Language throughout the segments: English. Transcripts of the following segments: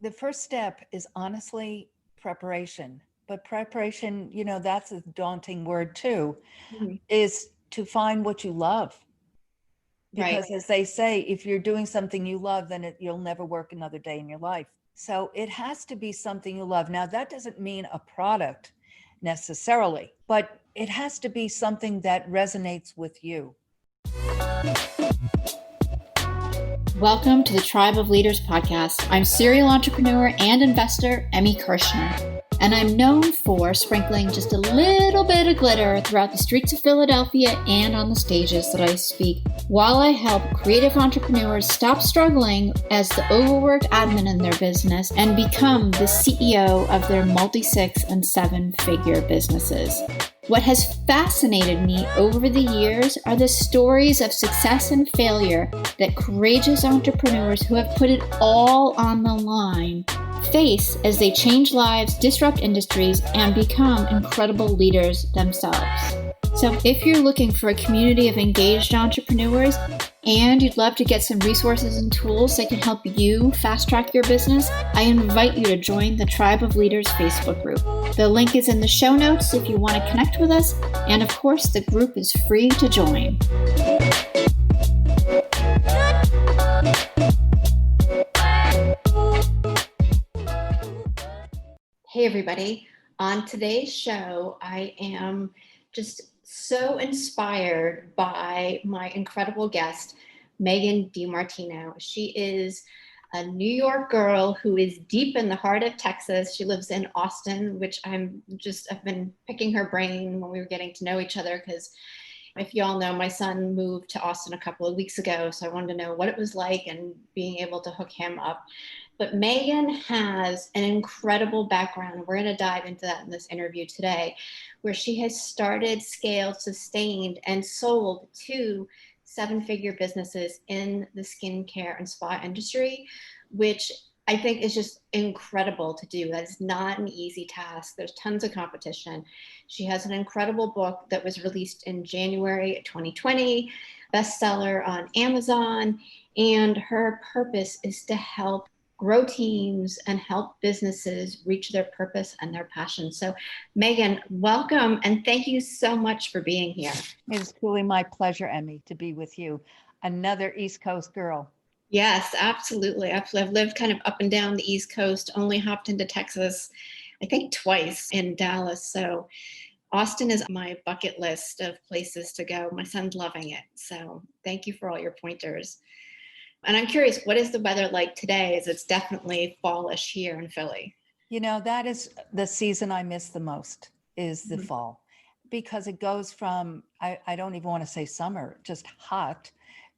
The first step is honestly preparation. But preparation, that's a daunting word too, Mhm. is to find what you love. Right. Because as they say, if you're doing something you love, then you'll never work another day in your life. So it has to be something you love. Now, that doesn't mean a product necessarily, but it has to be something that resonates with you. Welcome to the Tribe of Leaders podcast. I'm serial entrepreneur and investor Emmy Kirshner, and I'm known for sprinkling just a little bit of glitter throughout the streets of Philadelphia and on the stages that I speak, while I help creative entrepreneurs stop struggling as the overworked admin in their business and become the CEO of their multi-six and seven-figure businesses. What has fascinated me over the years are the stories of success and failure that courageous entrepreneurs who have put it all on the line face as they change lives, disrupt industries, and become incredible leaders themselves. So if you're looking for a community of engaged entrepreneurs and you'd love to get some resources and tools that can help you fast track your business, I invite you to join the Tribe of Leaders Facebook group. The link is in the show notes if you want to connect with us, and of course, the group is free to join. Hey, everybody. On today's show, I am just so inspired by my incredible guest, Megan DiMartino. She is a New York girl who is deep in the heart of Texas. She lives in Austin, which I've been picking her brain when we were getting to know each other because if you all know, my son moved to Austin a couple of weeks ago, so I wanted to know what it was like and being able to hook him up. But Megan has an incredible background. We're going to dive into that in this interview today, where she has started, scaled, sustained, and sold two seven-figure businesses in the skincare and spa industry, which I think is just incredible to do. That is not an easy task. There's tons of competition. She has an incredible book that was released in January 2020, bestseller on Amazon, and her purpose is to help grow teams and help businesses reach their purpose and their passion. So, Megan, welcome and thank you so much for being here. It's truly my pleasure, Emmy, to be with you. Another East Coast girl. Yes, absolutely. I've lived kind of up and down the East Coast, only hopped into Texas, I think twice in Dallas. So Austin is my bucket list of places to go. My son's loving it. So thank you for all your pointers. And I'm curious, what is the weather like today? As it's definitely fallish here in Philly. That is the season I miss the most is the Mhm. fall because it goes from, I don't even want to say summer, just hot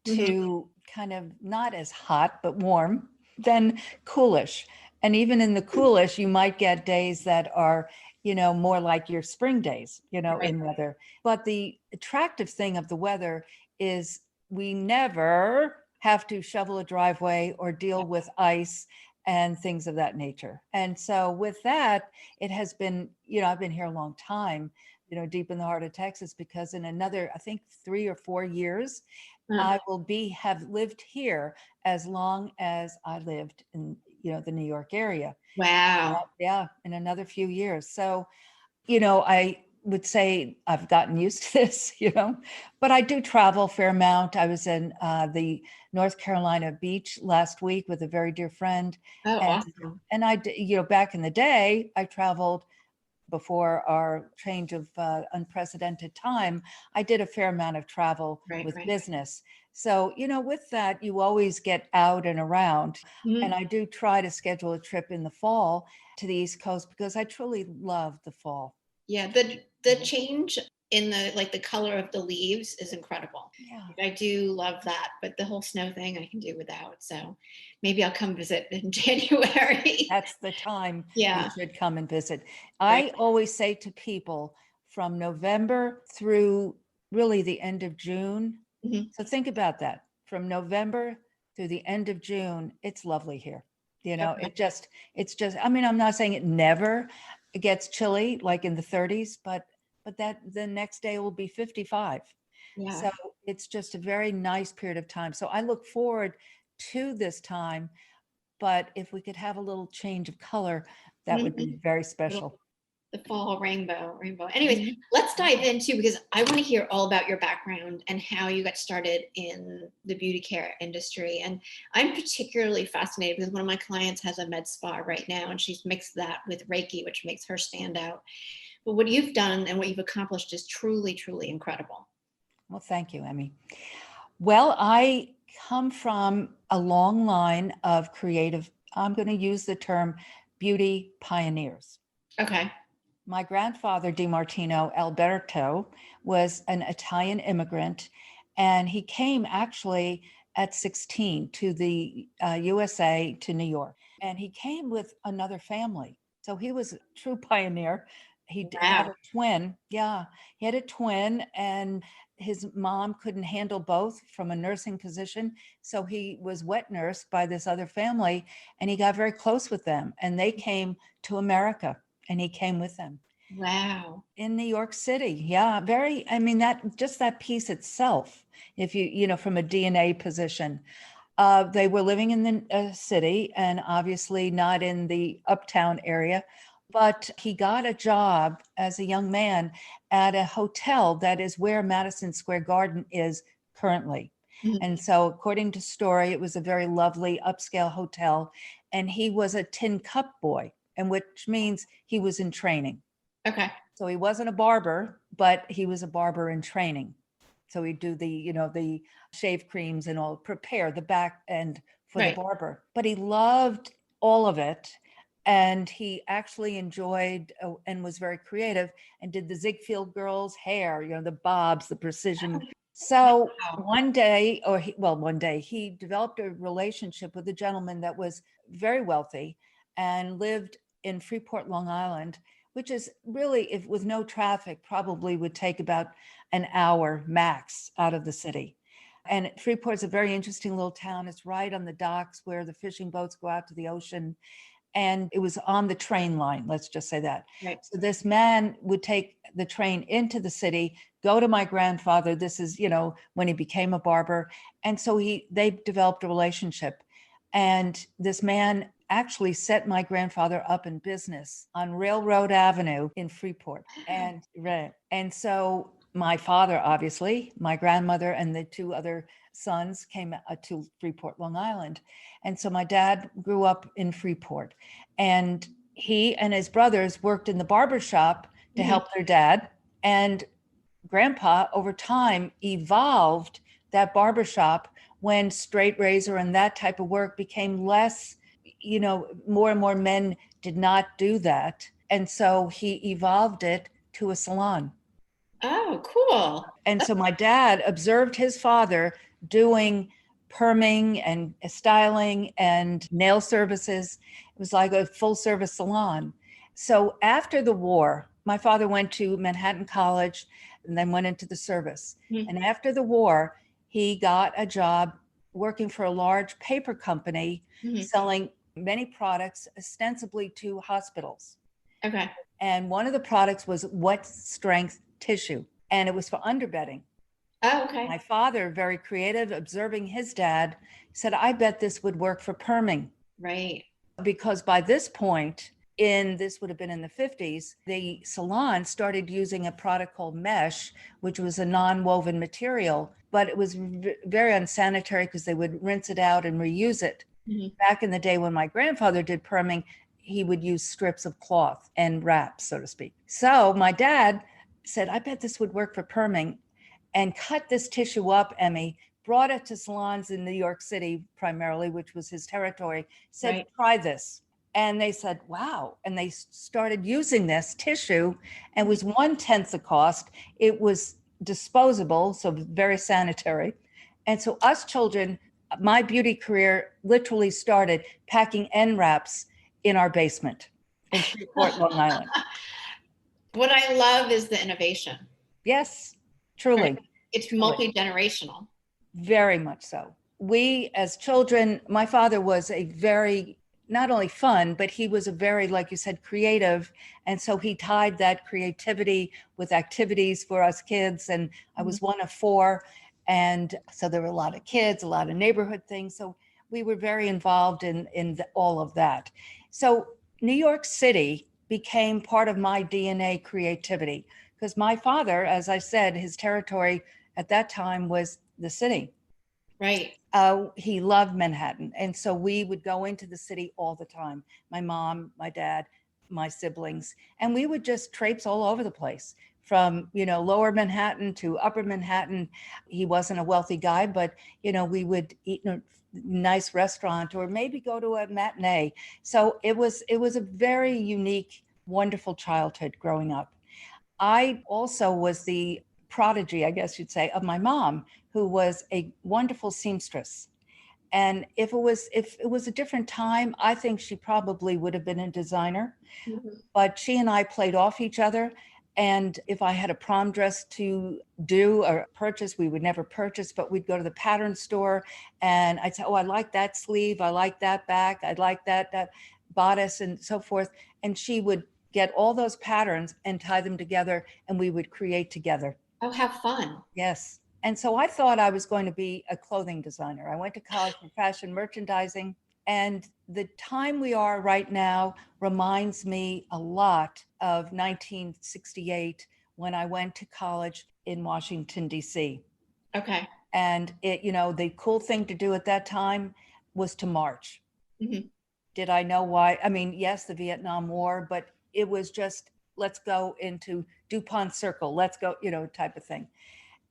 Mhm. to kind of not as hot, but warm, then coolish. And even in the coolish, you might get days that are, more like your spring days, Right. in weather. But the attractive thing of the weather is we never have to shovel a driveway or deal with ice and things of that nature. And so with that, it has been, I've been here a long time, deep in the heart of Texas, because in another, I think 3 or 4 years, Uh, I will have lived here as long as I lived in, the New York area. wow. Yeah, in another few years. So, I would say I've gotten used to this, but I do travel a fair amount. I was in the North Carolina beach last week with a very dear friend. Oh, And, awesome. back in the day, I traveled before our change of unprecedented time. I did a fair amount of travel Right, with right. business. So, with that, you always get out and around. And Mhm. I do try to schedule a trip in the fall to the East Coast because I truly love the fall. Yeah, the change in the color of the leaves is incredible. Yeah, I do love that, but the whole snow thing I can do without. So maybe I'll come visit in January. that's the time you Yeah, should come and visit. right. I always say to people from November through really the end of June. Mhm. So think about that. From November through the end of June, it's lovely here. Okay. It's just, I mean, I'm not saying it never gets chilly like in the 30s, but that the next day will be 55. Yeah. So it's just a very nice period of time. So I look forward to this time, but if we could have a little change of color, that would be very special. The fall rainbow. Anyways, Mhm. let's dive into, because I want to hear all about your background and how you got started in the beauty care industry. And I'm particularly fascinated because one of my clients has a med spa right now, and she's mixed that with Reiki, which makes her stand out. But what you've done and what you've accomplished is truly, truly incredible. Well, thank you, Emmy. Well, I come from a long line of creative, I'm going to use the term beauty pioneers. Okay. My grandfather, DiMartino Alberto, was an Italian immigrant, and he came actually at 16 to the USA, to New York. And he came with another family. So he was a true pioneer. Had Wow. a twin. Yeah, he had a twin, and his mom couldn't handle both from a nursing position. So he was wet nursed by this other family, and he got very close with them. And they came to America, and he came with them Wow. in New York City. Yeah, very, I mean, that just that piece itself, if from a DNA position, they were living in the city and obviously not in the uptown area, but he got a job as a young man at a hotel that is where Madison Square Garden is currently. Mhm. And so, according to story, it was a very lovely upscale hotel, and he was a tin cup boy, and which means he was in training. Okay. So he wasn't a barber, but he was a barber in training. So he'd do the shave creams and all, prepare the back end for the Right. barber. But he loved all of it. And he actually enjoyed and was very creative and did the Ziegfeld girls' hair, the bobs, the precision. So Wow. one day he developed a relationship with a gentleman that was very wealthy and lived in Freeport, Long Island, which is really, if with no traffic, probably would take about an hour max out of the city. And Freeport's a very interesting little town. It's right on the docks where the fishing boats go out to the ocean. And it was on the train line, let's just say that. Right. So this man would take the train into the city, go to my grandfather. This is, when he became a barber. And so they developed a relationship. And this man actually set my grandfather up in business on Railroad Avenue in Freeport. And right. And so my father, obviously, my grandmother, and the two other sons came to Freeport, Long Island. And so my dad grew up in Freeport, and he and his brothers worked in the barber shop to help their dad. And grandpa, over time, evolved that barber shop when straight razor and that type of work became less, more and more men did not do that. And so he evolved it to a salon. Oh, cool. And so my dad observed his father doing perming and styling and nail services. It was like a full service salon. So after the war, my father went to Manhattan College and then went into the service. Mhm. And after the war, he got a job working for a large paper company Mhm. selling many products ostensibly to hospitals. Okay. And one of the products was wet strength tissue, and it was for underbedding. Oh, okay. My father, very creative, observing his dad, said, I bet this would work for perming. Right. Because by this point, this would have been in the 50s, the salon started using a product called mesh, which was a non-woven material, but it was very unsanitary because they would rinse it out and reuse it. Mhm. Back in the day when my grandfather did perming, he would use strips of cloth and wraps, so to speak. So my dad said, I bet this would work for perming, and cut this tissue up, Emmy, brought it to salons in New York City primarily, which was his territory, said, Right. try this. And they said, wow. And they started using this tissue, and was 1/10 the cost. It was disposable, so very sanitary. And so us children, my beauty career literally started packing end wraps in our basement in Freeport, Long Island. What I love is the innovation. Yes, Right? truly. It's Truly. multi-generational. Very much so. We, as children, my father was a very, not only fun, but he was a very, like you said, creative. And so he tied that creativity with activities for us kids. And I was one of four. And so there were a lot of kids, a lot of neighborhood things. So we were very involved in all of that. So New York City became part of my DNA creativity because my father, as I said, his territory at that time was the city. Right. He loved Manhattan. And so we would go into the city all the time. My mom, my dad, my siblings, and we would just traipse all over the place from, lower Manhattan to upper Manhattan. He wasn't a wealthy guy, but, we would eat in a nice restaurant or maybe go to a matinee. So it was a very unique, wonderful childhood growing up. I also was the prodigy, I guess you'd say, of my mom, who was a wonderful seamstress. And if it was a different time, I think she probably would have been a designer. Mhm. But she and I played off each other. And if I had a prom dress to do or purchase, we would never purchase, but we'd go to the pattern store and I'd say, oh, I like that sleeve. I like that back. I'd like that bodice and so forth. And she would get all those patterns and tie them together and we would create together. Oh, have fun. Yes. And so I thought I was going to be a clothing designer. I went to college for fashion merchandising. And the time we are right now reminds me a lot of 1968 when I went to college in Washington, D.C. Okay. And the cool thing to do at that time was to march. Hmm. Did I know why? I mean, yes, the Vietnam War, but it was just, let's go into DuPont Circle, let's go, type of thing.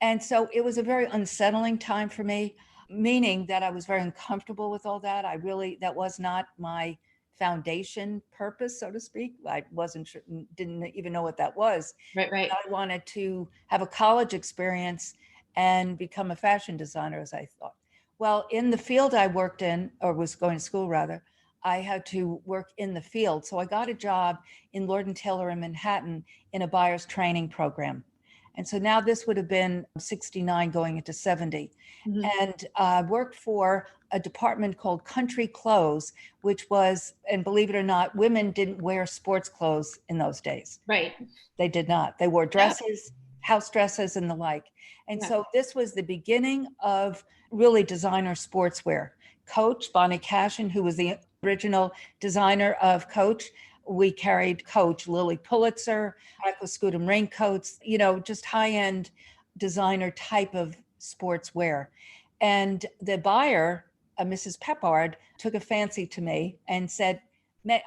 And so it was a very unsettling time for me, meaning that I was very uncomfortable with all that. That was not my foundation purpose, so to speak. I wasn't sure, didn't even know what that was. Right, right. I wanted to have a college experience and become a fashion designer, as I thought. Well, in the field I worked in, or was going to school rather, I had to work in the field. So I got a job in Lord & Taylor in Manhattan in a buyer's training program. And so now this would have been 69 going into 70. Hmm. And worked for a department called Country Clothes, which was, and believe it or not, women didn't wear sports clothes in those days. Right. They did not. They wore dresses, house dresses, and the like. And Yeah. so this was the beginning of really designer sportswear. Coach, Bonnie Cashin, who was the original designer of Coach, we carried Coach, Lily Pulitzer, Aquascutum raincoats, just high-end designer type of sportswear. And the buyer, Mrs. Peppard, took a fancy to me and said,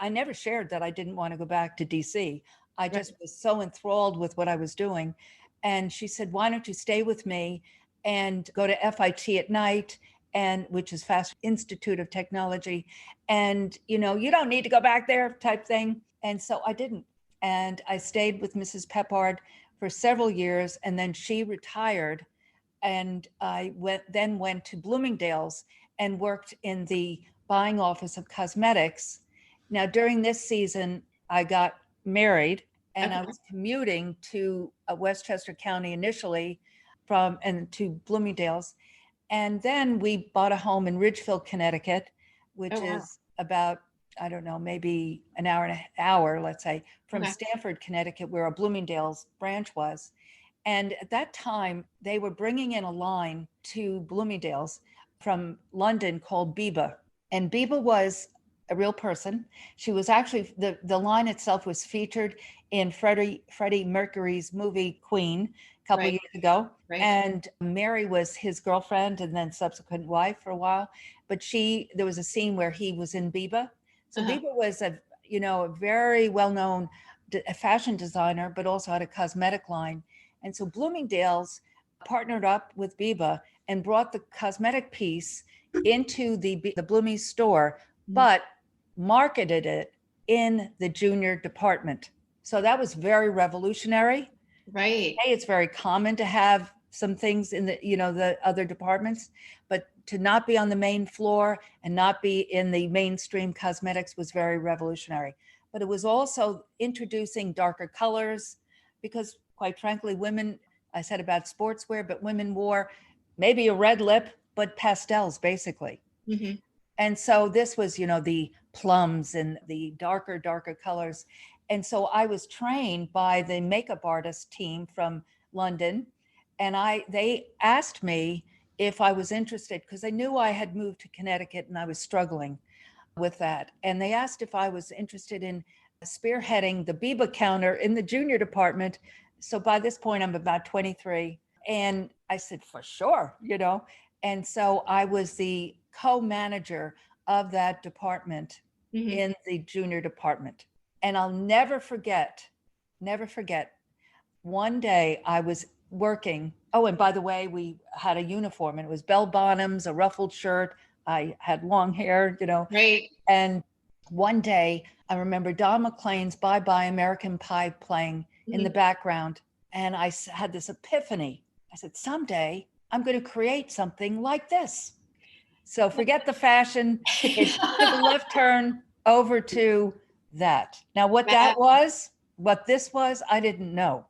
I never shared that I didn't want to go back to DC. I Right. just was so enthralled with what I was doing. And she said, why don't you stay with me and go to FIT at night, and which is Fast Institute of Technology. And, you don't need to go back there type thing. And so I didn't. And I stayed with Mrs. Peppard for several years. And then she retired. And I went to Bloomingdale's and worked in the buying office of cosmetics. Now, during this season, I got married and I Okay. was commuting to Westchester County initially and to Bloomingdale's. And then we bought a home in Ridgefield, Connecticut, Oh, which wow. is about, I don't know, maybe an hour, let's say, from Okay. Stamford, Connecticut, where a Bloomingdale's branch was. And at that time, they were bringing in a line to Bloomingdale's from London called Biba. And Biba was a real person. She was actually, the line itself was featured in Freddie Mercury's movie Queen a couple of Right. years ago. Right. And Mary was his girlfriend and then subsequent wife for a while. But there was a scene where he was in Biba. So Uh-huh. Biba was a very well-known fashion designer, but also had a cosmetic line. And so Bloomingdale's partnered up with Biba and brought the cosmetic piece into the Bloomies store, Mhm. but marketed it in the junior department. So that was very revolutionary. Right. Hey, it's very common to have some things in the other departments, but to not be on the main floor and not be in the mainstream cosmetics was very revolutionary. But it was also introducing darker colors because, quite frankly, women, I said about sportswear, but women wore maybe a red lip, but pastels basically. Hmm. And so this was, the plums and the darker colors. And so I was trained by the makeup artist team from London. And they asked me if I was interested, because they knew I had moved to Connecticut and I was struggling with that. And they asked if I was interested in spearheading the Biba counter in the junior department. So by this point, I'm about 23. And I said, for sure, you know. And so I was the co-manager of that department in the junior department. And I'll never forget, one day I was working. Oh, and by the way, we had a uniform and it was bell bottoms, a ruffled shirt. I had long hair, you know. Right. And one day I remember Don McLean's Bye Bye American Pie playing in the background. And I had this epiphany. I said, someday I'm going to create something like this. So forget the fashion. It took a left turn over to that. Now, what that was, what this was, I didn't know.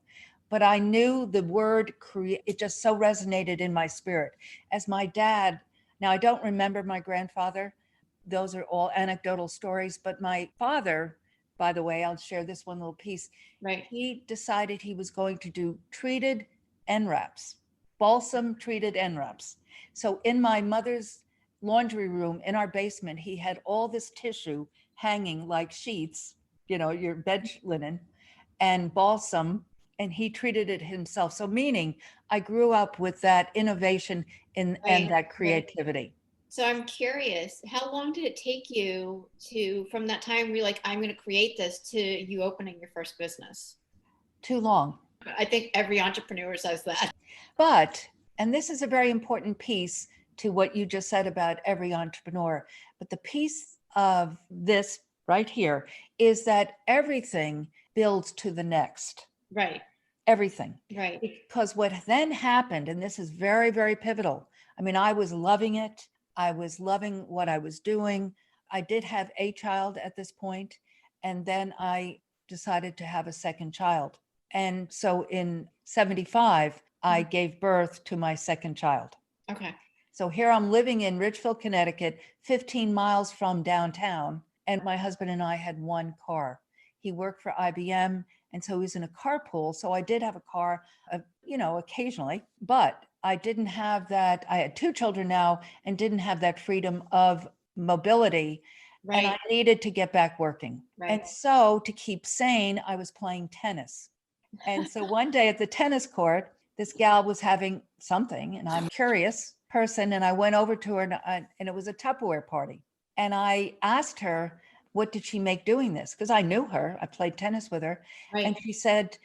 But I knew the word create, it just so resonated in my spirit. As my dad, now I don't remember my grandfather. Those are all anecdotal stories. But my father, by the way, I'll share this one little piece. Right. He decided he was going to do treated NRAPs, balsam treated NRAPs. So in my mother's laundry room in our basement, he had all this tissue hanging like sheets, you know, your bed linen, and balsam, and he treated it himself. So meaning I grew up with that innovation and that creativity. So I'm curious, how long did it take you to, from that time where you're like, I'm going to create this, to you opening your first business? Too long. I think every entrepreneur says that. But, and this is a very important piece to what you just said about every entrepreneur, but the piece of this right here is that everything builds to the next. Right. Everything. Right. Because what then happened, and this is very, very pivotal. I mean, I was loving it. I was loving what I was doing. I did have a child at this point, and then I decided to have a second child. And so in 75, I gave birth to my second child. Okay. So here I'm living in Ridgefield, Connecticut, 15 miles from downtown. And my husband and I had one car. He worked for IBM. And so he was in a carpool. So I did have a car, you know, occasionally, but I didn't have that. I had two children now and didn't have that freedom of mobility. Right. And I needed to get back working. Right. And so to keep sane, I was playing tennis. And so one day at the tennis court, this gal was having something, and I'm a curious person, and I went over to her, and it was a Tupperware party. And I asked her, what did she make doing this? Because I knew her, I played tennis with her. Right. And she said,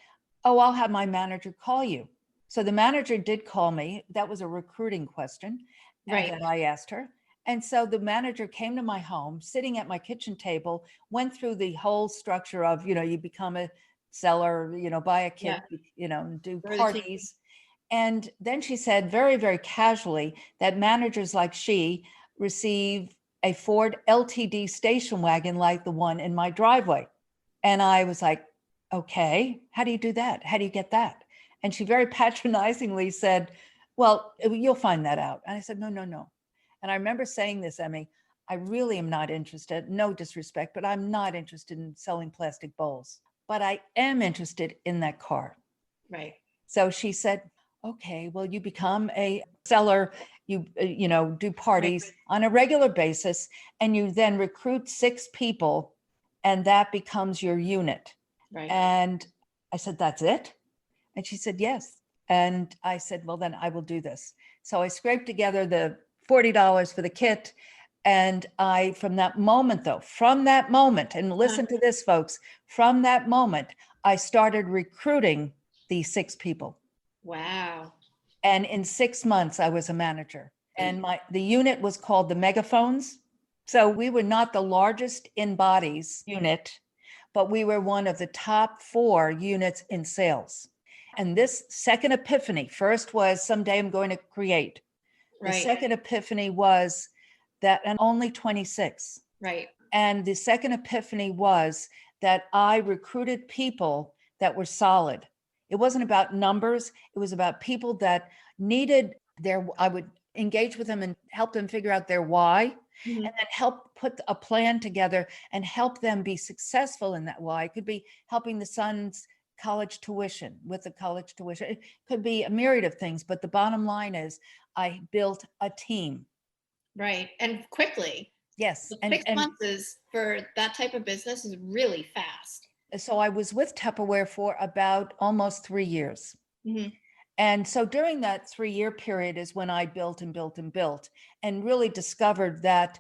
oh, I'll have my manager call you. So the manager did call me. That was a recruiting question that I asked her. And so the manager came to my home, sitting at my kitchen table, went through the whole structure of, you know, you become a seller, you know, buy a kit, you know, do parties. And then she said very, very casually that managers like she receive a Ford LTD station wagon like the one in my driveway. And I was like, okay, how do you do that? How do you get that? And she very patronizingly said, well, you'll find that out. And I said, no, no, no. And I remember saying this, Emmy, I really am not interested, no disrespect, but I'm not interested in selling plastic bowls, but I am interested in that car. Right. So she said, okay, well, you become a seller, you know, do parties on a regular basis, and you then recruit 6 people, and that becomes your unit. Right. And I said, that's it? And she said, yes. And I said, well, then I will do this. So I scraped together the $40 for the kit. And I, from that moment, and listen to this, folks, from that moment, I started recruiting these 6 people. Wow. And in 6 months, I was a manager. And the unit was called the Megaphones. So we were not the largest in bodies unit, but we were one of the top 4 units in sales. And this second epiphany, first was someday I'm going to create. The second epiphany was that I'm only 26. Right. And the second epiphany was that I recruited people that were solid. It wasn't about numbers. It was about people that needed I would engage with them and help them figure out their why, and then help put a plan together and help them be successful in that why. It could be helping the sons college tuition, with the college tuition. It could be a myriad of things, but the bottom line is I built a team. Right. And quickly. Yes. But 6 months is for that type of business is really fast. So I was with Tupperware for about almost 3 years. Mhm. And so during that 3 year period is when I built and built and built and really discovered that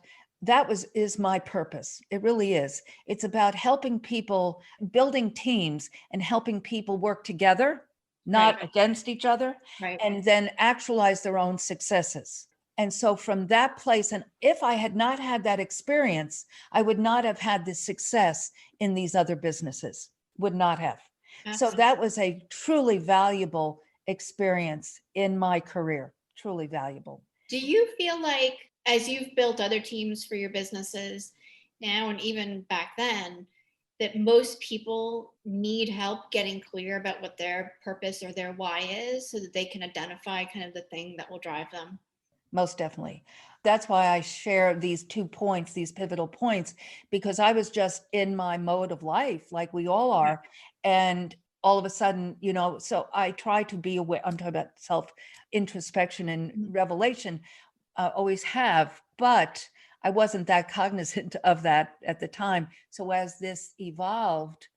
is my purpose. It really is. It's about helping people, building teams and helping people work together, not Right. against each other, Right. and then actualize their own successes. And so from that place, and if I had not had that experience, I would not have had the success in these other businesses, would not have. So Absolutely. that was a truly valuable experience in my career, truly valuable. Do you feel like as you've built other teams for your businesses now and even back then, that most people need help getting clear about what their purpose or their why is so that they can identify kind of the thing that will drive them? Most definitely. That's why I share these 2 points, these pivotal points, because I was just in my mode of life, like we all are. And all of a sudden, so I try to be aware. I'm talking about self introspection and Mhm. revelation, always have, but I wasn't that cognizant of that at the time. So as this evolved,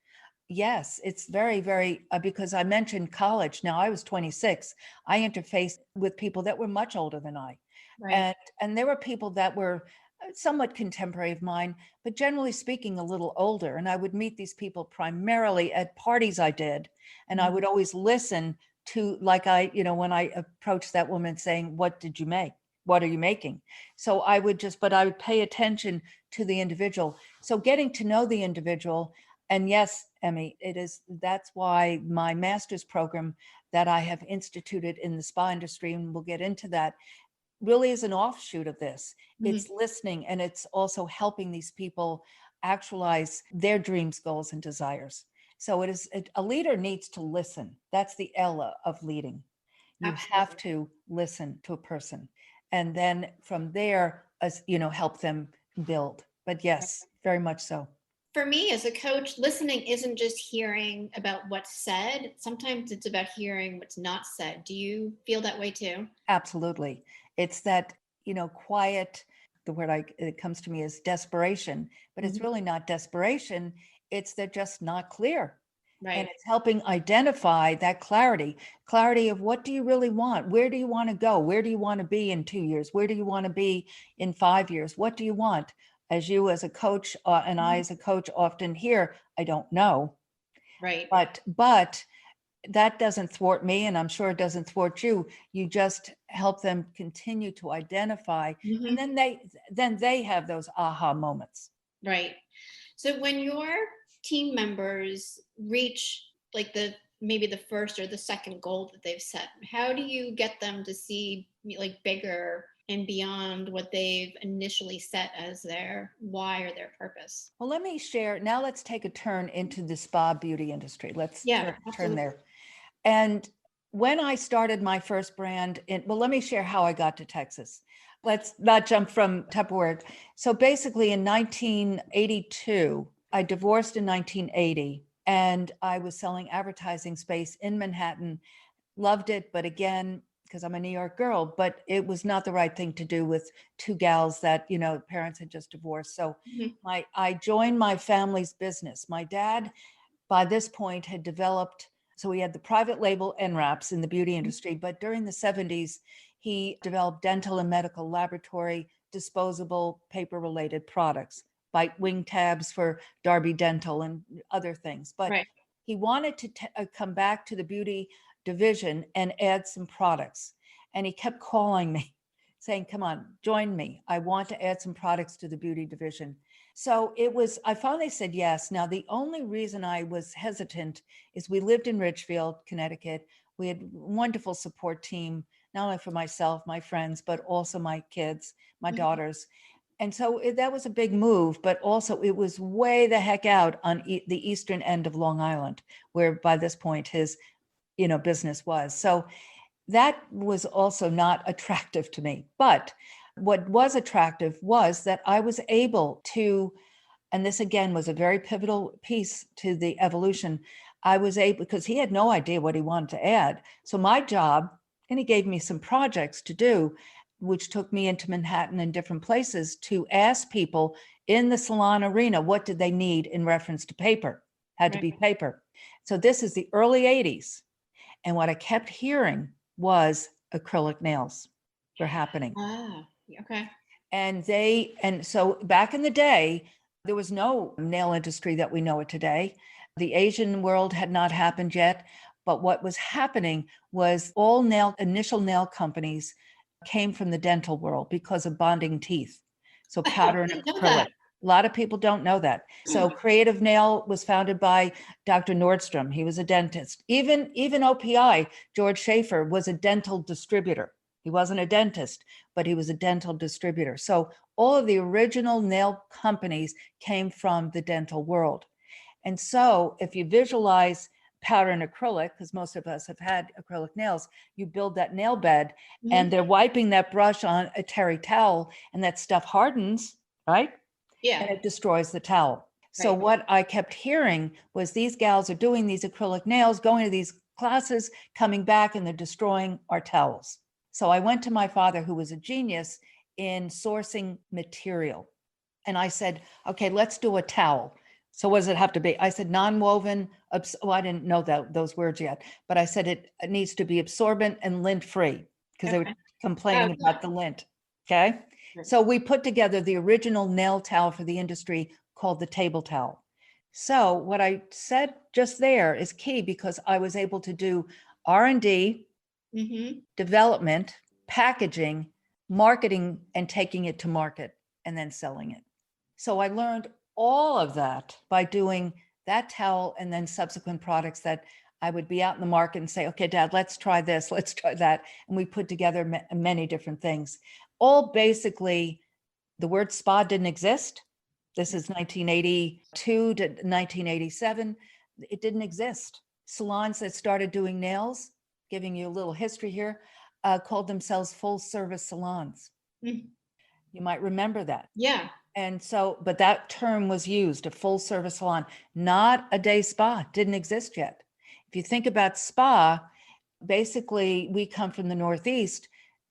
yes, it's very, very, because I mentioned college. Now I was 26. I interfaced with people that were much older than I. Right. And there were people that were somewhat contemporary of mine, but generally speaking, a little older. And I would meet these people primarily at parties I did. And I Mhm. would always listen to, like when I approached that woman saying, "What did you make? What are you making?" So but I would pay attention to the individual. So getting to know the individual. And yes, Emmy, that's why my master's program that I have instituted in the spa industry, and we'll get into that, really is an offshoot of this. Mhm. It's listening, and it's also helping these people actualize their dreams, goals, and desires. So a leader needs to listen. That's the L of leading. You have Absolutely. to listen to a person. And then from there, help them build. But yes, very much so. For me as a coach, listening isn't just hearing about what's said. Sometimes it's about hearing what's not said. Do you feel that way too? Absolutely. It's that, quiet, the word it comes to me is desperation, but it's Mhm. really not desperation. It's they're just not clear. And Right. it's helping identify that clarity of what do you really want? Where do you want to go? Where do you want to be in 2 years? Where do you want to be in 5 years? What do you want? As you as a coach, and I Mhm. as a coach often hear, I don't know, Right. but that doesn't thwart me, and I'm sure it doesn't thwart you. You just help them continue to identify, and Mhm. then they have those aha moments. Right. So when your team members reach like the maybe the first or the second goal that they've set, how do you get them to see like bigger and beyond what they've initially set as their why or their purpose? Well, let me share. Now let's take a turn into the spa beauty industry. Let's Yeah, turn absolutely. there. And when I started my first brand let me share how I got to Texas. Let's not jump from Tupperware. So basically in 1982, I divorced in 1980, and I was selling advertising space in Manhattan. Loved it, but again, because I'm a New York girl, but it was not the right thing to do with two gals that, parents had just divorced. So Mhm. I joined my family's business. My dad by this point had developed, so he had the private label NRAPs in the beauty industry, but during the 70s, he developed dental and medical laboratory disposable paper related products, bite wing tabs for Darby Dental and other things. But Right. he wanted to come back to the beauty division and add some products. And he kept calling me saying, "Come on, join me. I want to add some products to the beauty division." So I finally said yes. Now, the only reason I was hesitant is we lived in Ridgefield, Connecticut. We had a wonderful support team, not only for myself, my friends, but also my kids, my Mhm. daughters. And so that was a big move, but also it was way the heck out on the eastern end of Long Island, where by this point his, business was. So that was also not attractive to me. But what was attractive was that I was able to, and this again was a very pivotal piece to the evolution. I was able, because he had no idea what he wanted to add. So my job, and he gave me some projects to do, which took me into Manhattan and different places to ask people in the salon arena, what did they need in reference to paper? Had to be paper. So this is the early 80s. And what I kept hearing was acrylic nails were happening. Ah, okay. And so back in the day, there was no nail industry that we know it today. The Asian world had not happened yet. But what was happening was all initial nail companies came from the dental world because of bonding teeth. So powder and I didn't know acrylic. that. A lot of people don't know that. So Creative Nail was founded by Dr. Nordstrom. He was a dentist. Even OPI, George Schaefer, was a dental distributor. He wasn't a dentist, but he was a dental distributor. So all of the original nail companies came from the dental world. And so if you visualize powder and acrylic, because most of us have had acrylic nails, you build that nail bed and they're wiping that brush on a terry towel and that stuff hardens, right? Yeah. And it destroys the towel. So what I kept hearing was these gals are doing these acrylic nails, going to these classes, coming back, and they're destroying our towels. So I went to my father, who was a genius in sourcing material. And I said, okay, let's do a towel. So what does it have to be? I said non-woven, well, I didn't know those words yet, but I said it needs to be absorbent and lint-free because they were complaining about the lint. Okay. So we put together the original nail towel for the industry called the table towel. So what I said just there is key because I was able to do R&D, development, packaging, marketing, and taking it to market and then selling it. So I learned all of that by doing that towel and then subsequent products that I would be out in the market and say, okay, Dad, let's try this, let's try that. And we put together many different things. All basically, the word spa didn't exist. This is 1982 to 1987. It didn't exist. Salons that started doing nails, giving you a little history here, called themselves full service salons. You might remember that. Yeah. And so, but that term was used, a full service salon, not a day spa, didn't exist yet. If you think about spa, basically we come from the Northeast,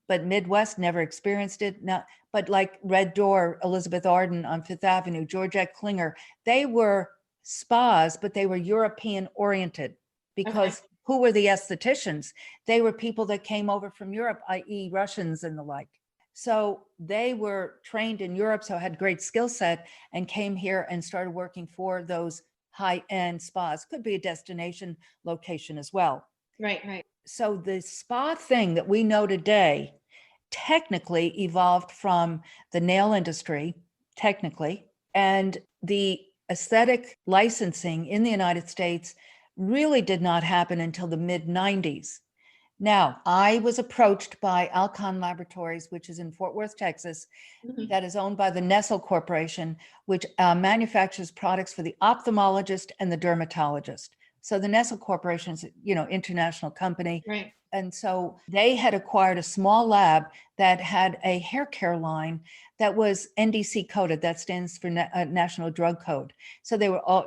but Midwest never experienced it. Not, but like Red Door, Elizabeth Arden on Fifth Avenue, Georgette Klinger, they were spas, but they were European oriented because who were the estheticians? They were people that came over from Europe, i.e. Russians and the like. So they were trained in Europe, so had great skill set and came here and started working for those high-end spas. Could be a destination location as well. Right. So the spa thing that we know today technically evolved from the nail industry, technically, and the aesthetic licensing in the United States really did not happen until the mid-90s. Now, I was approached by Alcon Laboratories, which is in Fort Worth, Texas, that is owned by the Nestle Corporation, which manufactures products for the ophthalmologist and the dermatologist. So the Nestle Corporation is, international company. Right. And so they had acquired a small lab that had a hair care line that was NDC coded. That stands for National Drug Code. So they were all,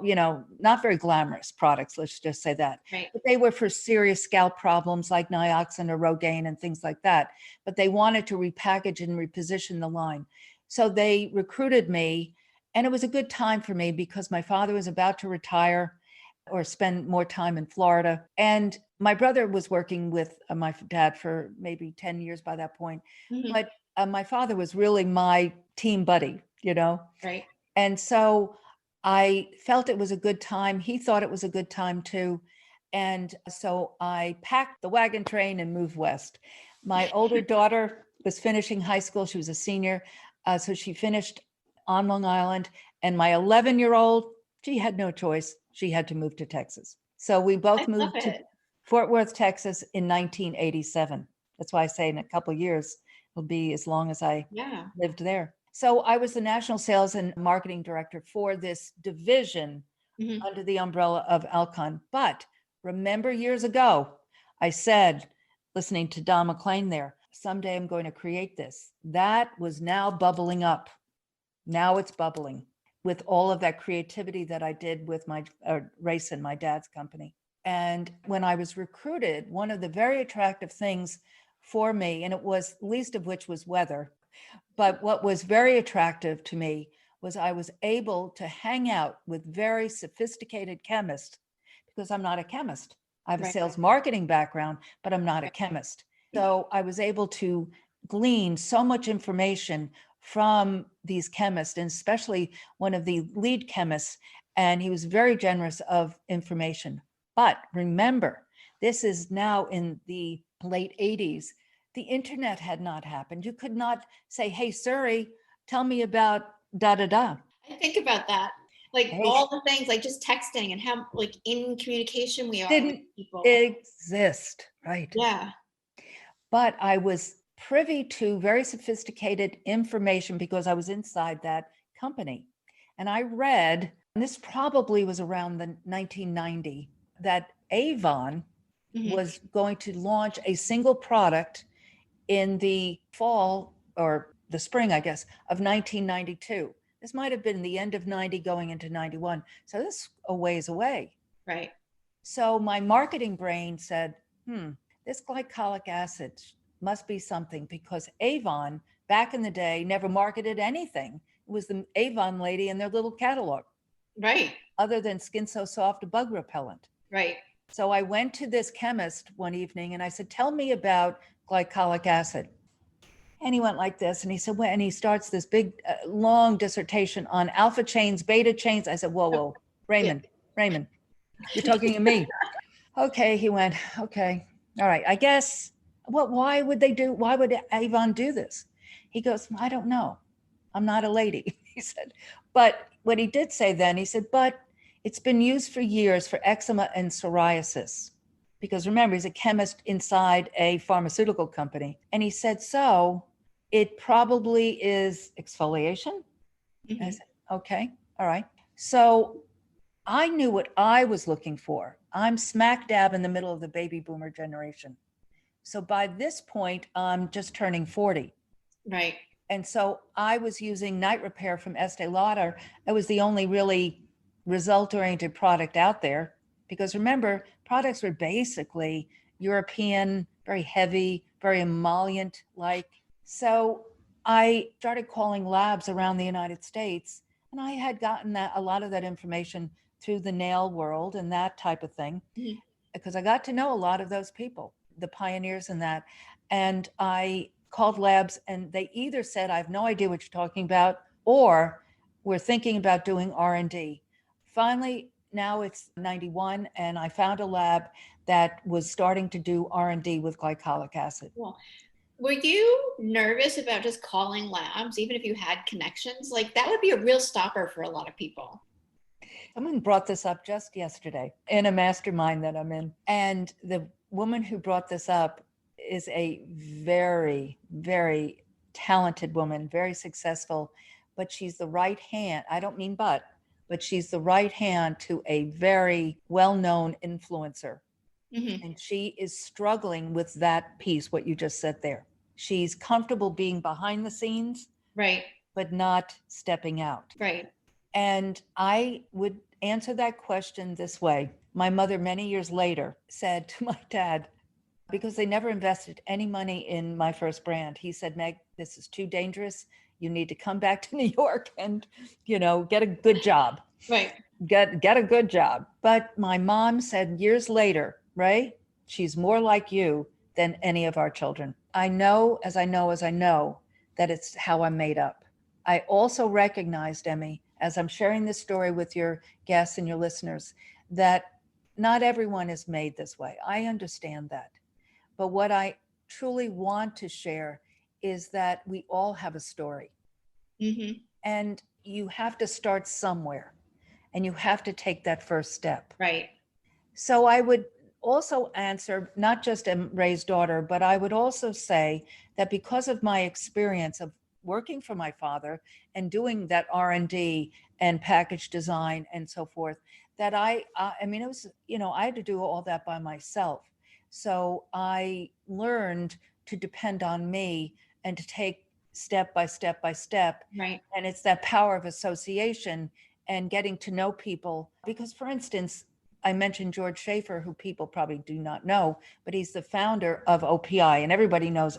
not very glamorous products, let's just say that. Right. But they were for serious scalp problems like Nioxin or Rogaine and things like that. But they wanted to repackage and reposition the line. So they recruited me, and it was a good time for me because my father was about to retire or spend more time in Florida. And my brother was working with my dad for maybe 10 years by that point. But my father was really my team buddy, Right. And so I felt it was a good time. He thought it was a good time too. And so I packed the wagon train and moved west. My older daughter was finishing high school. She was a senior. So she finished on Long Island. And my 11-year-old, she had no choice. She had to move to Texas. So we both moved to Fort Worth, Texas in 1987. That's why I say in a couple of years, it'll be as long as I lived there. So I was the national sales and marketing director for this division under the umbrella of Alcon. But remember years ago, I said, listening to Don McLean there, someday I'm going to create this. That was now bubbling up. Now it's bubbling. with all of that creativity that I did with my race in my dad's company. And when I was recruited, one of the very attractive things for me, and it was least of which was weather, but what was very attractive to me was I was able to hang out with very sophisticated chemists because I'm not a chemist. I have a Right. sales marketing background, but I'm not a chemist. So I was able to glean so much information from these chemists, and especially one of the lead chemists, and he was very generous of information. But remember, this is now in the late 80s. The internet had not happened. You could not say, hey, Siri, tell me about da da da. I think about that. Like Hey, all the things, like just texting and how like in communication we are with didn't people. exist, right? Yeah. But I was privy to very sophisticated information because I was inside that company. And I read, and this probably was around the 1990, that Avon was going to launch a single product in the fall or the spring, I guess, of 1992. This might have been the end of 90 going into 91. So this is a ways away. Right. So my marketing brain said, this glycolic acid must be something, because Avon back in the day never marketed anything. It was the Avon lady in their little catalog, Right. other than Skin So Soft, a bug repellent. Right. So I went to this chemist one evening and I said, tell me about glycolic acid. And he went like this, and he said, well, and he starts this big, long dissertation on alpha chains, beta chains. I said, whoa, Raymond, you're talking to me. Okay, he went, okay, all right, I guess, why would Avon do this? He goes, I don't know. I'm not a lady, he said. But what he did say then, he said, but it's been used for years for eczema and psoriasis. Because remember, he's a chemist inside a pharmaceutical company. And he said, so it probably is exfoliation. I said, okay, all right. So I knew what I was looking for. I'm smack dab in the middle of the baby boomer generation. So by this point, I'm just turning 40. Right. And so I was using Night Repair from Estee Lauder. It was the only really result-oriented product out there, because remember, products were basically European, very heavy, very emollient-like. So I started calling labs around the United States, and I had gotten a lot of that information through the nail world and that type of thing, because I got to know a lot of those people, the pioneers in that. And I called labs and they either said, I have no idea what you're talking about, or we're thinking about doing R&D. Finally, now it's 91, and I found a lab that was starting to do R&D with glycolic acid. Well, were you nervous about just calling labs, even if you had connections? Like that would be a real stopper for a lot of people. Someone brought this up just yesterday in a mastermind that I'm in. And the woman who brought this up is a very, very talented woman, very successful, but she's the right hand. I don't mean but she's the right hand to a very well-known influencer. And she is struggling with that piece, what you just said there. She's comfortable being behind the scenes, right, but not stepping out. Right. And I would answer that question this way. My mother, many years later, said to my dad, because they never invested any money in my first brand, he said, Meg, this is too dangerous. You need to come back to New York and, get a good job. Right. Get a good job. But my mom said years later, Ray, she's more like you than any of our children. I know that it's how I'm made up. I also recognized, Emmy, as I'm sharing this story with your guests and your listeners, that not everyone is made this way. I understand that. But what I truly want to share is that we all have a story. And you have to start somewhere, and you have to take that first step. Right. So I would also answer, not just Ray's daughter, but I would also say that because of my experience of working for my father and doing that R&D and package design and so forth, that it was, I had to do all that by myself. So I learned to depend on me and to take step by step by step. Right. And it's that power of association and getting to know people. Because, for instance, I mentioned George Schaefer, who people probably do not know, but he's the founder of OPI, and everybody knows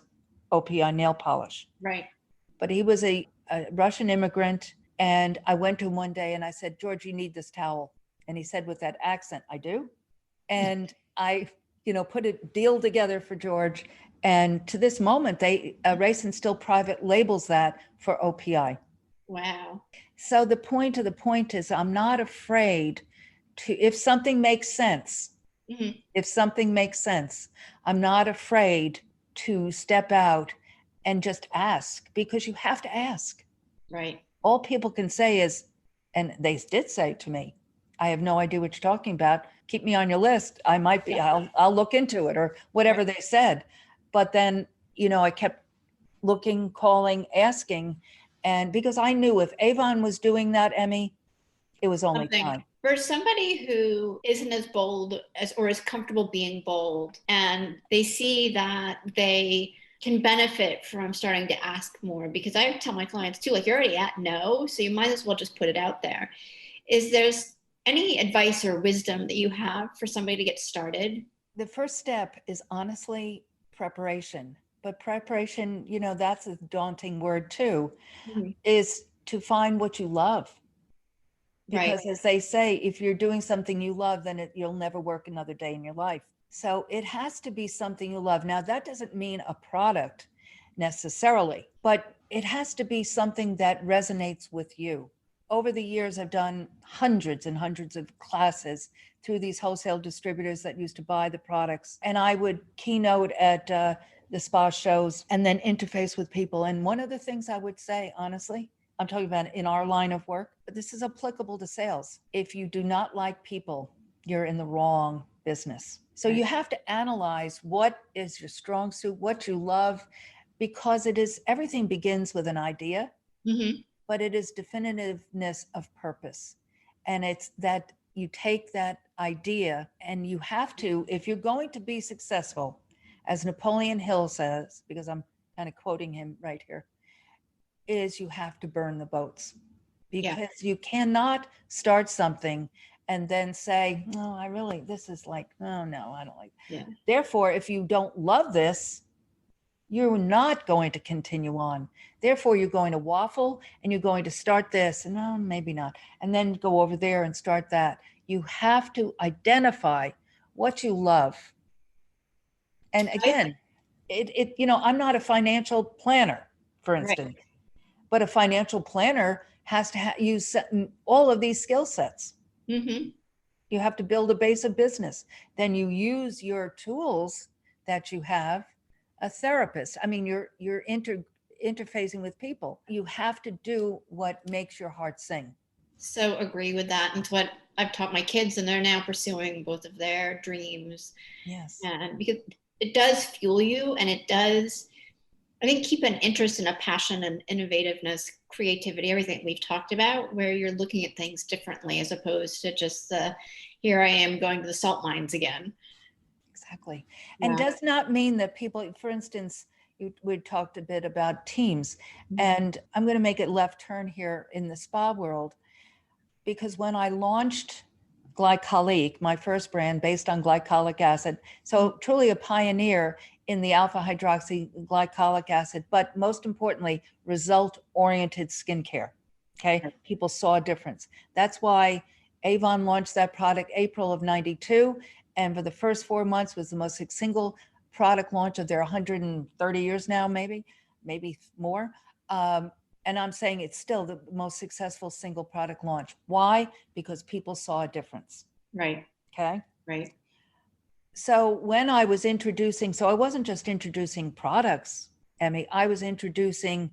OPI nail polish. Right. But he was a Russian immigrant. And I went to him one day and I said, George, you need this towel. And he said with that accent, I do. And I, put a deal together for George. And to this moment, Race and Still Private labels that for OPI. Wow. So the point of the point is I'm not afraid to, if something makes sense, if something makes sense, I'm not afraid to step out and just ask, because you have to ask. Right. All people can say is, and they did say to me, I have no idea what you're talking about. Keep me on your list. I might be, I'll look into it, or whatever they said. But then, I kept looking, calling, asking. And because I knew if Avon was doing that, Emmy, it was only time. For somebody who isn't as bold or as comfortable being bold, and they see that they can benefit from starting to ask more, because I tell my clients too, like, you're already at no, so you might as well just put it out there. Is there any advice or wisdom that you have for somebody to get started? The first step is honestly preparation. But preparation, that's a daunting word too, is to find what you love. Because as they say, if you're doing something you love, then you'll never work another day in your life. So it has to be something you love. Now, that doesn't mean a product necessarily, but it has to be something that resonates with you. Over the years, I've done hundreds and hundreds of classes through these wholesale distributors that used to buy the products. And I would keynote at the spa shows and then interface with people. And one of the things I would say, honestly, I'm talking about in our line of work, but this is applicable to sales. If you do not like people, you're in the wrong business. So you have to analyze what is your strong suit, what you love, because everything begins with an idea, but it is definitiveness of purpose. And it's that you take that idea and you have to, if you're going to be successful, as Napoleon Hill says, because I'm kind of quoting him right here, is you have to burn the boats, because you cannot start something and then say, no, this is like, oh no, I don't like. Yeah. Therefore, if you don't love this, you're not going to continue on. Therefore, you're going to waffle and you're going to start this and no, maybe not. And then go over there and start that. You have to identify what you love. And again, I'm not a financial planner, for instance. But a financial planner has to use all of these skill sets. You have to build a base of business. Then you use your tools that you have. A therapist. I mean, you're interfacing with people. You have to do what makes your heart sing. So agree with that. And it's what I've taught my kids, and they're now pursuing both of their dreams. Yes. And because it does fuel you, and it does, I think, keep an interest and a passion and innovativeness, creativity, everything we've talked about, where you're looking at things differently as opposed to just here I am going to the salt mines again. Exactly. And does not mean that people, for instance, we talked a bit about teams, and I'm going to make it left turn here in the spa world, because when I launched Glycolique, my first brand based on glycolic acid, so truly a pioneer in the alpha hydroxy glycolic acid, but most importantly, result-oriented skincare. Okay, people saw a difference. That's why Avon launched that product April of '92, and for the first 4 months was the most single product launch of their 130 years now, maybe more. And I'm saying it's still the most successful single product launch. Why? Because people saw a difference. Right. Okay. Right. So when I was introducing, so I wasn't just introducing products, Emmy, I was introducing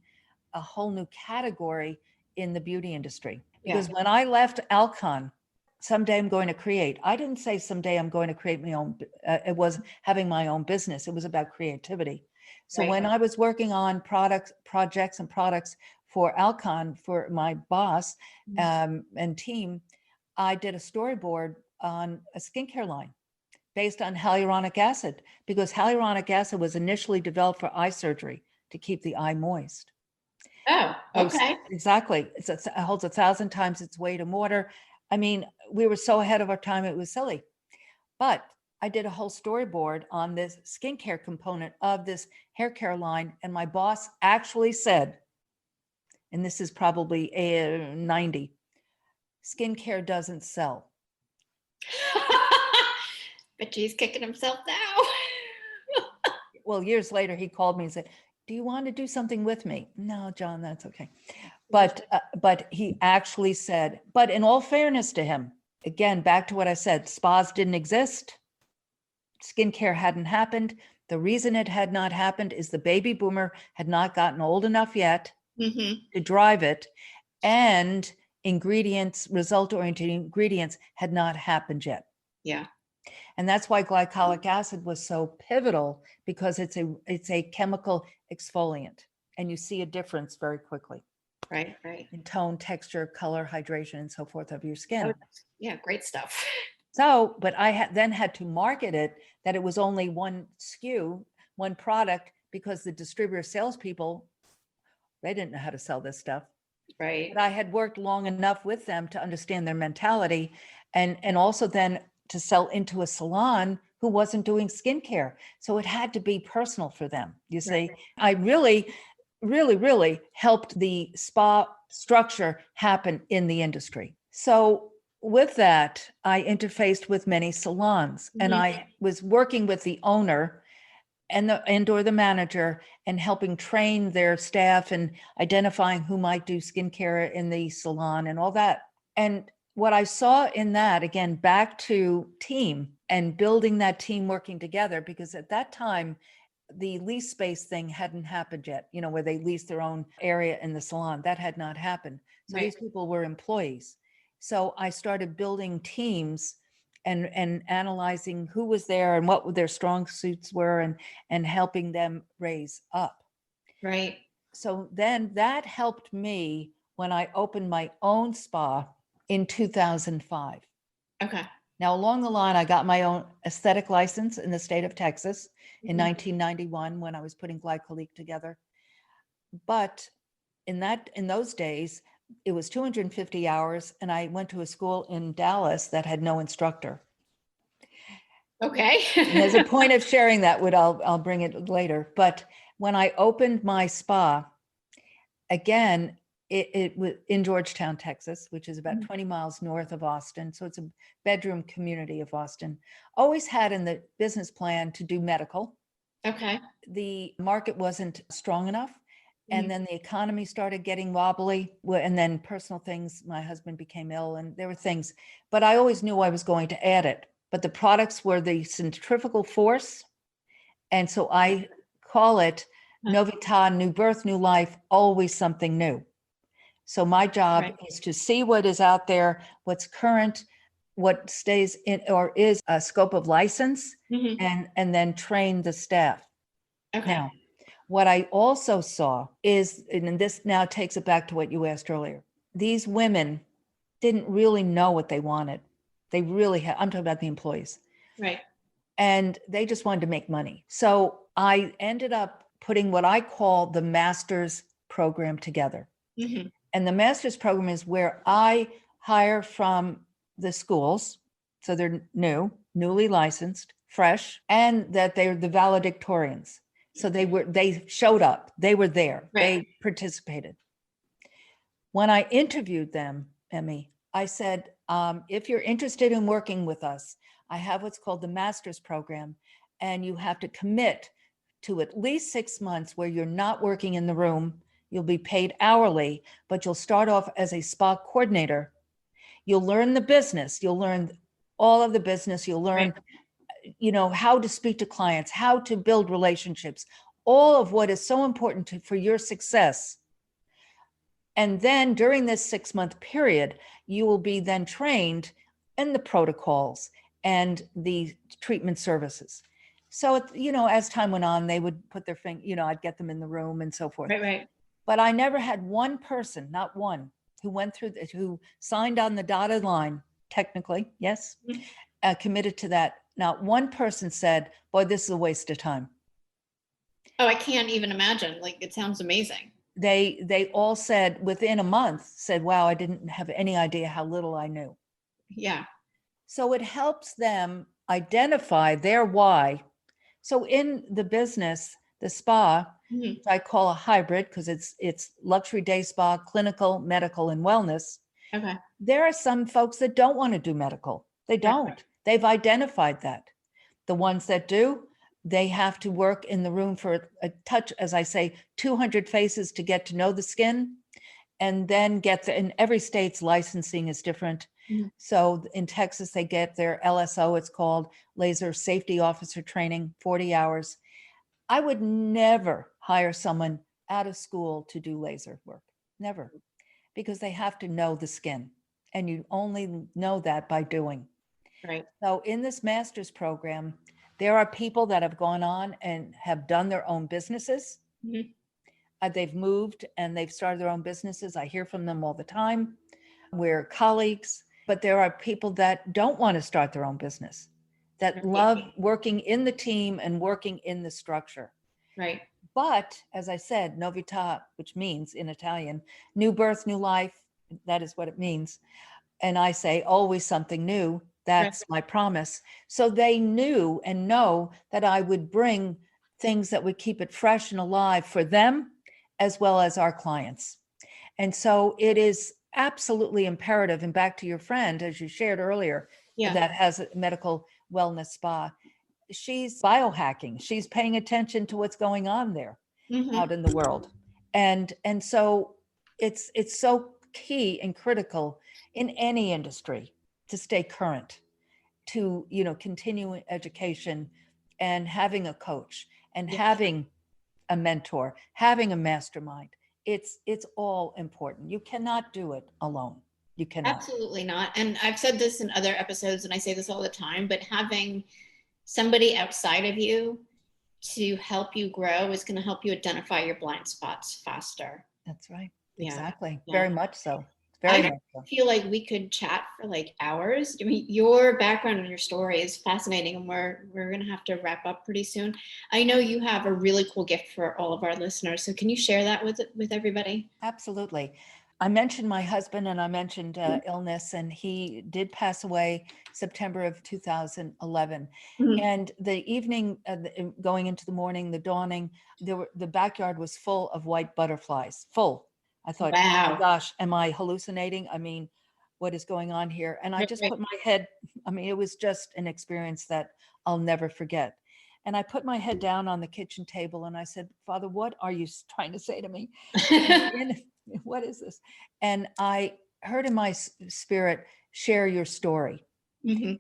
a whole new category in the beauty industry. Because when I left Alcon, someday I'm going to create. I didn't say someday I'm going to create my own. It was having my own business. It was about creativity. So when I was working on projects and products for Alcon, for my boss and team, I did a storyboard on a skincare line based on hyaluronic acid, because hyaluronic acid was initially developed for eye surgery to keep the eye moist. Oh, okay. Exactly. It holds 1,000 times its weight in water. I mean, we were so ahead of our time, it was silly. But I did a whole storyboard on this skincare component of this hair care line. And my boss actually said, and this is probably a 90, skincare doesn't sell. But he's kicking himself now. Well, years later, he called me and said, do you want to do something with me? No, John, that's okay. But he actually said, but in all fairness to him, again, back to what I said, spas didn't exist. Skincare hadn't happened. The reason it had not happened is the baby boomer had not gotten old enough yet to drive it. And ingredients, result-oriented ingredients had not happened yet. Yeah. And that's why glycolic acid was so pivotal, because it's a chemical exfoliant, and you see a difference very quickly. Right. In tone, texture, color, hydration, and so forth of your skin. Oh, yeah, great stuff. So, but I then had to market it that it was only one SKU, one product, because the distributor salespeople, they didn't know how to sell this stuff. Right. But I had worked long enough with them to understand their mentality, and also then to sell into a salon who wasn't doing skincare. So it had to be personal for them. You see, Right. I really helped the spa structure happen in the industry. So with that, I interfaced with many salons, and I was working with the owner and or the manager, and helping train their staff and identifying who might do skincare in the salon and all that. And what I saw in that, again, back to team and building that team working together, because at that time, the lease space thing hadn't happened yet, where they lease their own area in the salon. That had not happened. So these people were employees. So I started building teams and analyzing who was there and what their strong suits were, and helping them raise up. Right. So then that helped me when I opened my own spa in 2005. Okay. Now, along the line, I got my own aesthetic license in the state of Texas in 1991 when I was putting Glycolique together. But in those days, it was 250 hours, and I went to a school in Dallas that had no instructor. Okay. And there's a point of sharing that I'll bring it later. But when I opened my spa, again, it was in Georgetown, Texas, which is about 20 miles north of Austin. So it's a bedroom community of Austin. Always had in the business plan to do medical. Okay. The market wasn't strong enough. And then the economy started getting wobbly, and then personal things. My husband became ill, and there were things, but I always knew I was going to add it. But the products were the centrifugal force. And so I call it Novita, new birth, new life, always something new. So my job is to see what is out there, what's current, what stays in or is a scope of license, and then train the staff. Okay. Now, what I also saw is, and this now takes it back to what you asked earlier, these women didn't really know what they wanted. They really had, I'm talking about the employees. Right. And they just wanted to make money. So I ended up putting what I call the master's program together. And the master's program is where I hire from the schools. So they're newly licensed, fresh, and that they're the valedictorians. So they showed up, they were there, they participated. When I interviewed them, Emmy, I said, if you're interested in working with us, I have what's called the master's program, and you have to commit to at least 6 months where you're not working in the room. You'll be paid hourly, but you'll start off as a spa coordinator. You'll learn the business. You'll learn all of the business. You'll learn, how to speak to clients, how to build relationships, all of what is so important for your success. And then during this 6-month period, you will be then trained in the protocols and the treatment services. So, as time went on, they would put their finger, I'd get them in the room and so forth. Right. But I never had one person, not one, who signed on the dotted line, technically, yes, committed to that. Not one person said, boy, this is a waste of time. Oh, I can't even imagine. Like, it sounds amazing. They all said within a month, said, wow, I didn't have any idea how little I knew. Yeah. So it helps them identify their why. So in the business, the spa, Mhm. which I call a hybrid because it's luxury day spa, clinical, medical, and wellness. Okay. There are some folks that don't want to do medical. They Right. don't. They've identified that. The ones that do, they have to work in the room for a touch, as I say, 200 faces to get to know the skin, and then get the, in every state's licensing is different. Mhm. So in Texas, they get their LSO, it's called laser safety officer training, 40 hours. I would never hire someone out of school to do laser work, never, because they have to know the skin. And you only know that by doing. Right. So in this master's program, there are people that have gone on and have done their own businesses. Mhm. They've moved and they've started their own businesses. I hear from them all the time. We're colleagues, but there are people that don't want to start their own business, that love working in the team and working in the structure. Right. But as I said, Novita, which means in Italian, new birth, new life, that is what it means. And I say always something new. That's my promise. So they knew and know that I would bring things that would keep it fresh and alive for them, as well as our clients. And so it is absolutely imperative. And back to your friend, as you shared earlier, Yeah. that has a medical wellness spa, she's biohacking. She's paying attention to what's going on there Mhm. out in the world. And so it's so key and critical in any industry to stay current, to continue education and having a coach and Yeah. having a mentor, having a mastermind. It's all important. You cannot do it alone. You cannot. Absolutely not. And I've said this in other episodes, and I say this all the time, but having somebody outside of you to help you grow is going to help you identify your blind spots faster. That's right. Yeah. Exactly. Yeah. Very much so. Very I much so. feel like we could chat for like hours. I mean, your background and your story is fascinating, and we're gonna have to wrap up pretty soon. I know you have a really cool gift for all of our listeners, so can you share that with everybody? Absolutely. I mentioned my husband and I mentioned illness, and he did pass away September of 2011. Mhm. And the evening, going into the morning, the dawning, the backyard was full of white butterflies, full. I thought, oh my Wow. gosh, am I hallucinating? I mean, what is going on here? And I just Right. put my head, I mean, it was just an experience that I'll never forget. And I put my head down on the kitchen table and I said, Father, what are you trying to say to me? What is this? And I heard in my spirit, share your story. Mhm.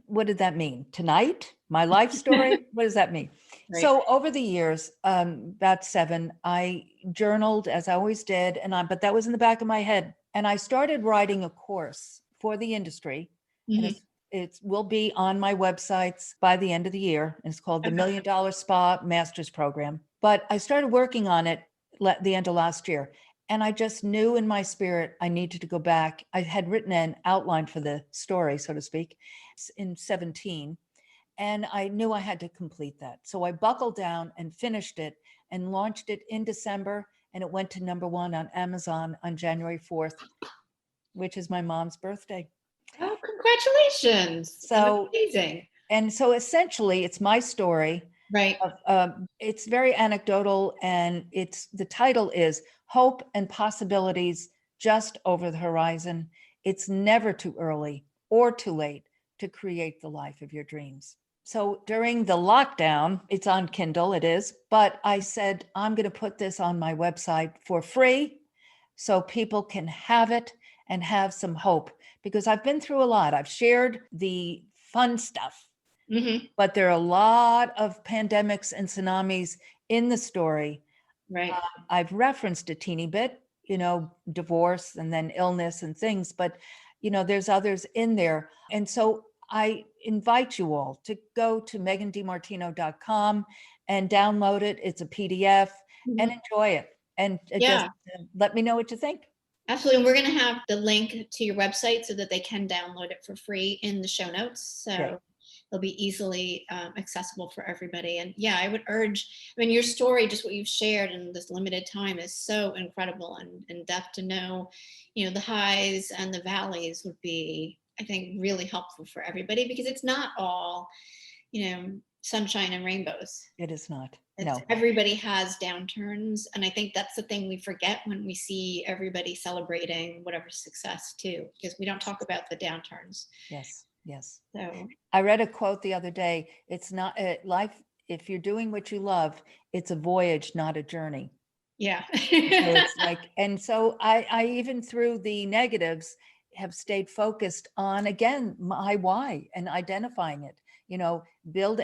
What did that mean? Tonight? My life story? What does that mean? Right. So over the years, about 7, I journaled as I always did, but that was in the back of my head. And I started writing a course for the industry, and Mhm. it will be on my websites by the end of the year. It's called the Okay. $1 Million Spa Masters Program. But I started working on it the end of last year. And I just knew in my spirit I needed to go back. I had written an outline for the story, so to speak, in 17. And I knew I had to complete that. So I buckled down and finished it and launched it in December. And it went to #1 on Amazon on January 4th, which is my mom's birthday. Oh, congratulations. So, Amazing. and so essentially it's my story. Right. It's very anecdotal, and the title is Hope and Possibilities Just Over the Horizon. It's never too early or too late to create the life of your dreams. So during the lockdown, it's on Kindle, it is, but I said, I'm going to put this on my website for free so people can have it and have some hope, because I've been through a lot. I've shared the fun stuff, Mhm. but there are a lot of pandemics and tsunamis in the story. Right. I've referenced a teeny bit, divorce and then illness and things, but there's others in there. And so I invite you all to go to megandimartino.com and download it. It's a PDF and Mhm. enjoy it. And just Yeah. let me know what you think. Absolutely. And we're going to have the link to your website so that they can download it for free in the show notes. Great. So they'll be easily accessible for everybody. And yeah, I would urge, I mean, your story, just what you've shared in this limited time is so incredible and in depth to know, the highs and the valleys would be, I think, really helpful for everybody, because it's not all, sunshine and rainbows. It is not. No. Everybody has downturns. And I think that's the thing we forget when we see everybody celebrating whatever success too, because we don't talk about the downturns. Yes. Yes. So I read a quote the other day. It's not life. If you're doing what you love, it's a voyage, not a journey. Yeah. So it's like, and so I even through the negatives have stayed focused on, again, my why and identifying it,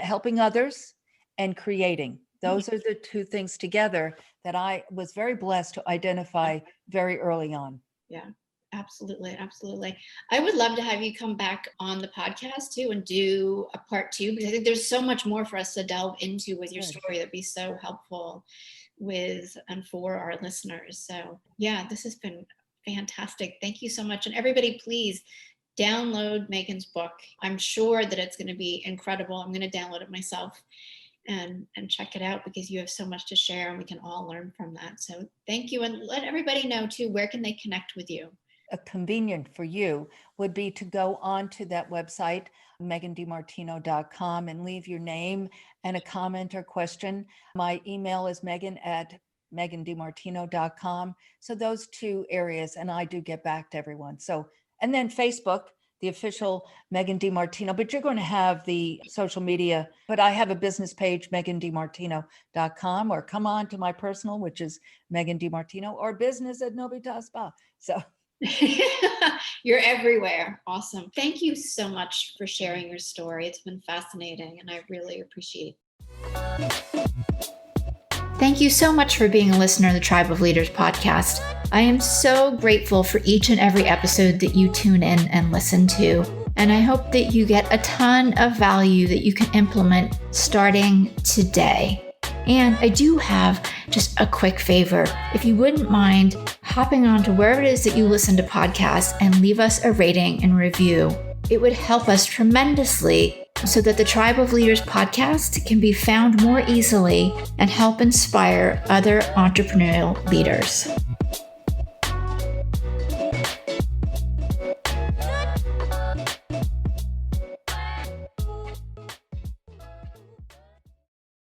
helping others and creating. Those are the two things together that I was very blessed to identify very early on. Yeah, absolutely. Absolutely. I would love to have you come back on the podcast too and do a part 2, because I think there's so much more for us to delve into with your story that'd be so helpful with and for our listeners. So yeah, this has been fantastic. Thank you so much. And everybody, please download Megan's book. I'm sure that it's going to be incredible. I'm going to download it myself and check it out, because you have so much to share and we can all learn from that. So thank you. And let everybody know too, where can they connect with you? Convenient for you would be to go on to that website, megandimartino.com, and leave your name and a comment or question. My email is megan@megandimartino.com. So those 2 areas, and I do get back to everyone. So, and then Facebook, the official Megan DiMartino, but you're going to have the social media, but I have a business page, megandimartino.com, or come on to my personal, which is Megan DiMartino, or business@Novita Spa. So you're everywhere. Awesome. Thank you so much for sharing your story. It's been fascinating and I really appreciate it. Thank you so much for being a listener to the Tribe of Leaders podcast. I am so grateful for each and every episode that you tune in and listen to. And I hope that you get a ton of value that you can implement starting today. And I do have just a quick favor. If you wouldn't mind hopping on to wherever it is that you listen to podcasts and leave us a rating and review, it would help us tremendously so that the Tribe of Leaders podcast can be found more easily and help inspire other entrepreneurial leaders.